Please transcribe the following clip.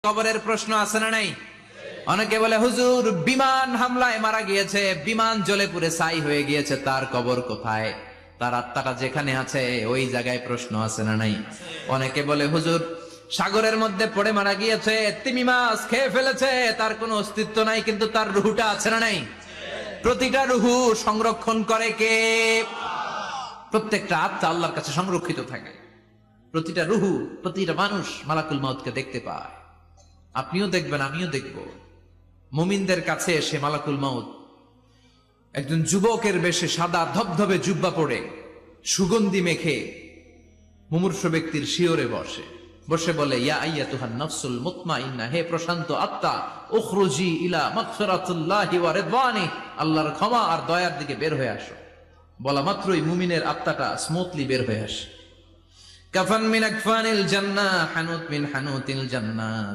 কবরের প্রশ্ন আছে না নাই? অনেকে বলে হুজুর বিমান হামলায় মারা গিয়েছে, বিমান জ্বলে পুড়ে ছাই হয়ে গিয়েছে, তার কবর কোথায়? তার আত্মাটা যেখানে আছে ওই জায়গায় প্রশ্ন আছে না নাই? অনেকে বলে হুজুর সাগরের মধ্যে পড়ে মারা গিয়েছে, তিমি মাছ খেয়ে ফেলেছে, তার কোনো অস্তিত্ব নাই, কিন্তু তার রুহুটা আছে না নাই? প্রতিটা রুহু সংরক্ষণ করে কে? প্রত্যেকটা আত্মা আল্লাহর কাছে সংরক্ষিত থাকে। প্রতিটা রুহু, প্রতিটা মানুষ মালাকুল মাউতকে দেখতে পায়। আপনিও দেখবেন, আমিও দেখব। মুমিনদের কাছে এসে মালাকুল মাউত একজন যুবকের বেশে সাদা ধবধবে জুব্বা পরে সুগন্ধি মেখে মুমূর্ষ ব্যক্তির শিয়রে বসে বসে বলে, ইয়া আইয়াতুহান নাফসুল মুতমাইন্না, হে প্রশান্ত আত্মা, উখরুজি ইলা মাগফিরাতুল্লাহি ওয়া রিদওয়ানি, আল্লাহর ক্ষমা আর দয়ার দিকে বের হয়ে আসো। বলা মাত্রই মুমিনের আত্মাটা স্মুথলি বের হয়ে আসে। কাফান মিন আকফানিল জান্নাহ, হানুত মিন হানুতিল জান্নাহ।